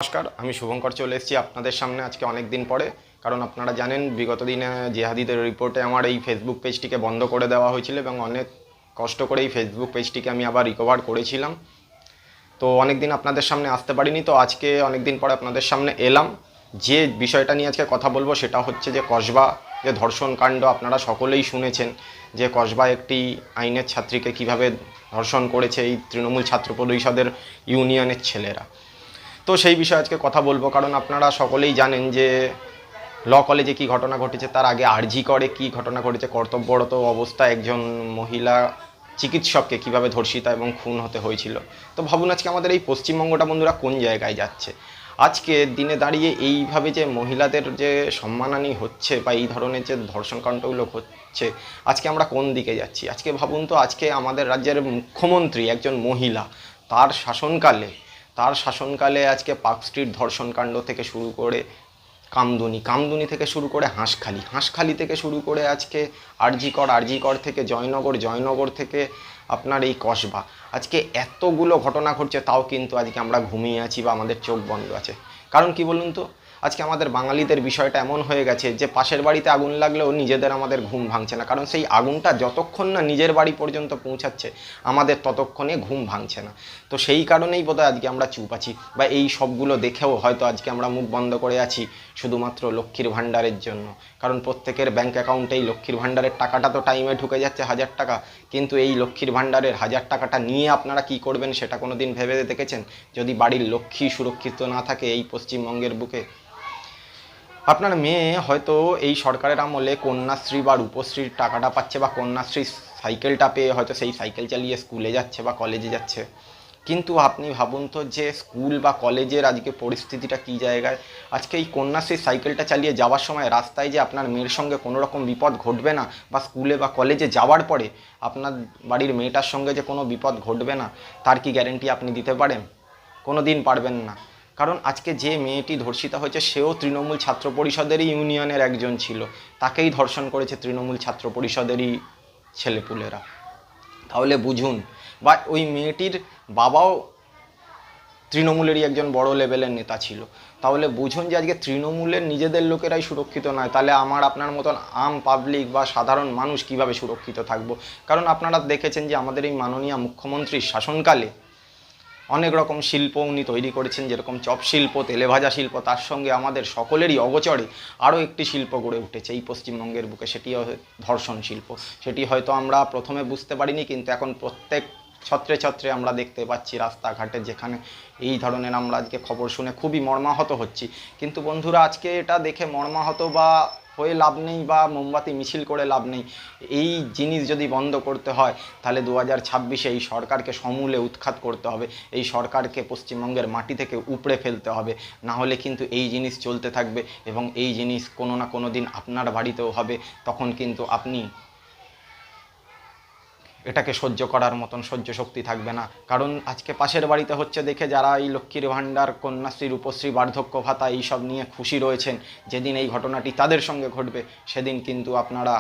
নমস্কার, আমি শুভঙ্কর চলে এসেছি আপনাদের সামনে আজকে অনেক দিন পরে। কারণ আপনারা জানেন বিগত দিনে জিহাদিদের রিপোর্টে আমার এই ফেসবুক পেজটিকে বন্ধ করে দেওয়া হয়েছিল এবং অনেক কষ্ট করে এই ফেসবুক পেজটিকে আমি আবার রিকভার করেছিলাম। তো অনেক দিন আপনাদের সামনে আসতে পারিনি, তো আজকে অনেক দিন পরে আপনাদের সামনে এলাম। যে বিষয়টা নিয়ে আজকে কথা বলবো সেটা হচ্ছে যে কসবা যে ধর্ষণ কাণ্ড আপনারা সকলেই শুনেছেন, যে কসবা একটি আইনের ছাত্রীকে কিভাবে ধর্ষণ করেছে এই তৃণমূল ছাত্র পরিষদের ইউনিয়নের ছেলেরা। তো সেই বিষয়ে আজকে কথা বলবো, কারণ আপনারা সকলেই জানেন যে ল কলেজে কী ঘটনা ঘটেছে, তার আগে আরজি করে কী ঘটনা ঘটেছে। কর্তব্যরত অবস্থায় একজন মহিলা চিকিৎসককে কিভাবে ধর্ষিতা এবং খুন হতে হয়েছিল। তো ভাবুন আজকে আমাদের এই পশ্চিমবঙ্গটা বন্ধুরা কোন জায়গায় যাচ্ছে। আজকে দিনে দাঁড়িয়ে এইভাবে যে মহিলাদের যে সম্মানহানি হচ্ছে বা এই ধরনের যে ধর্ষণকাণ্ডগুলো হচ্ছে, আজকে আমরা কোন দিকে যাচ্ছি। আজকে ভাবুন তো, আজকে আমাদের রাজ্যের মুখ্যমন্ত্রী একজন মহিলা, তার শাসনকালে আজকে পার্ক স্ট্রিট ধর্ষণকাণ্ড থেকে শুরু করে কামদুনি থেকে শুরু করে হাঁসখালি থেকে শুরু করে আজকে আরজিকর থেকে জয়নগর থেকে আপনার এই কসবা, আজকে এতগুলো ঘটনা ঘটছে, তাও কিন্তু আজকে আমরা ঘুমিয়ে আছি বা আমাদের চোখ বন্ধ আছে। কারণ কি বলুন তো, আজকে আমাদের বাঙালিদের বিষয়টা এমন হয়ে গেছে যে পাশের বাড়িতে আগুন লাগলেও নিজেদের আমাদের ঘুম ভাঙছে না, কারণ সেই আগুনটা যতক্ষণ না নিজের বাড়ি পর্যন্ত পৌঁছাচ্ছে আমাদের ততক্ষণে ঘুম ভাঙছে না। তো সেই কারণেই বোধহয় আজকে আমরা চুপ আছি, বা এই সবগুলো দেখেও হয়তো আজকে আমরা মুখ বন্ধ করে আছি শুধুমাত্র লক্ষ্মীর ভাণ্ডারের জন্য। কারণ প্রত্যেকের ব্যাঙ্ক অ্যাকাউন্টেই লক্ষ্মীর ভাণ্ডারের টাকাটা তো টাইমে ঢুকে যাচ্ছে 1000 টাকা, কিন্তু এই লক্ষ্মীর ভাণ্ডারের 1000 টাকাটা নিয়ে আপনারা কি করবেন সেটা কোনো দিন ভেবে দেখেছেন? যদি বাড়ির লক্ষ্মী সুরক্ষিত না থাকে এই পশ্চিমবঙ্গের বুকে। আপনার মেয়ে হয়তো এই সরকারের আমলে কন্যাশ্রী বা রূপশ্রীর টাকাটা পাচ্ছে, বা কন্যাশ্রী সাইকেলটা পেয়ে হয়তো সেই সাইকেল চালিয়ে স্কুলে যাচ্ছে বা কলেজে যাচ্ছে। কিন্তু আপনি ভাবুন তো যে স্কুল বা কলেজের আজকে পরিস্থিতিটা কী জায়গায়। আজকে এই কন্যাশ্রী সাইকেলটা চালিয়ে যাওয়ার সময় রাস্তায় যে আপনার মেয়ের সঙ্গে কোনো রকম বিপদ ঘটবে না, বা স্কুলে বা কলেজে যাওয়ার পরে আপনার বাড়ির মেয়েটার সঙ্গে যে কোনো বিপদ ঘটবে না, তার কি গ্যারেন্টি আপনি দিতে পারেন? কোনো দিন পারবেন না। কারণ আজকে যে মেয়েটি ধর্ষিতা হয়েছে সেও তৃণমূল ছাত্র পরিষদেরই ইউনিয়নের একজন ছিল, তাকেই ধর্ষণ করেছে তৃণমূল ছাত্র পরিষদেরই ছেলেপুলেরা। তাহলে বুঝুন, বা ওই মেয়েটির বাবাও তৃণমূলেরই একজন বড় লেভেলের নেতা ছিল। তাহলে বুঝুন যে আজকে তৃণমূলের নিজেদের লোকেরাই সুরক্ষিত নয়, তাহলে আমার আপনার মতন আম পাবলিক বা সাধারণ মানুষ কিভাবে সুরক্ষিত থাকবো? কারণ আপনারা দেখেছেন যে আমাদের এই মাননীয় মুখ্যমন্ত্রীর শাসনকালে অনেক রকম শিল্প উনি তৈরি করেছেন, যেরকম চপ শিল্প, তেলেভাজা শিল্প, তার সঙ্গে আমাদের সকলেরই অগোচরে আরও একটি শিল্প গড়ে উঠেছে এই পশ্চিমবঙ্গের বুকে, সেটি ধর্ষণ শিল্প। সেটি হয়তো আমরা প্রথমে বুঝতে পারিনি, কিন্তু এখন প্রত্যেক ছত্রে ছত্রে আমরা দেখতে পাচ্ছি রাস্তাঘাটে, যেখানে এই ধরনের আমরা আজকে খবর শুনে খুবই মর্মাহত হচ্ছি। কিন্তু বন্ধুরা, আজকে এটা দেখে মর্মাহত বা হয়ে লাভ নেই, বা মোমবাতি মিছিল করে লাভ নেই। এই জিনিস যদি বন্ধ করতে হয় তাহলে 2026-এ এই সরকারকে সমূলে উৎখাত করতে হবে, এই সরকারকে পশ্চিমবঙ্গের মাটি থেকে উপড়ে ফেলতে হবে। না হলে কিন্তু এই জিনিস চলতে থাকবে, এবং এই জিনিস কোনো না কোনো দিন আপনার বাড়িতেও হবে। তখন কিন্তু আপনি এটাকে সহ্য করার মতন সহ্য শক্তি থাকবে না। কারণ আজকে পাশের বাড়িতে হচ্ছে দেখে যারা এই লক্ষ্মীর ভাণ্ডার, কন্যাশ্রী, রূপশ্রী, বার্ধক্য ভাতা এইসব নিয়ে খুশি রয়েছেন, যেদিন এই ঘটনাটি তাদের সঙ্গে ঘটবে সেদিন কিন্তু আপনারা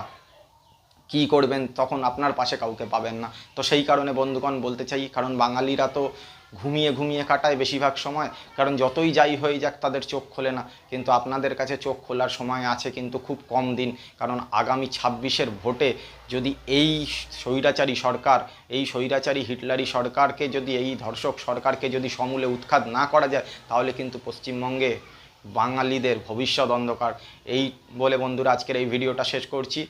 কি করবেন, তখন আপনার পাশে কাউকে পাবেন না। তো সেই কারণে বন্ধুগণ বলতে চাই, কারণ বাঙালিরা তো ঘুমিয়ে ঘুমিয়ে কাটায় বেশিরভাগ সময়, কারণ যতই যাই হয়ে যাক তাদের চোখ খোলে না। কিন্তু আপনাদের কাছে চোখ খোলার সময় আছে কিন্তু খুব কম দিন, কারণ আগামী 26-এর ভোটে যদি এই স্বৈরাচারী সরকার, এই স্বৈরাচারী হিটলারি সরকারকে যদি, এই ধর্ষক সরকারকে যদি সমূলে উৎখাত না করা যায়, তাহলে কিন্তু পশ্চিমবঙ্গে বাঙালিদের ভবিষ্যৎ অন্ধকার। এই বলে বন্ধুরা আজকের এই ভিডিওটা শেষ করছি।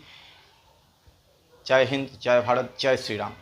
जय हिंद, जय भारत, जय श्री राम।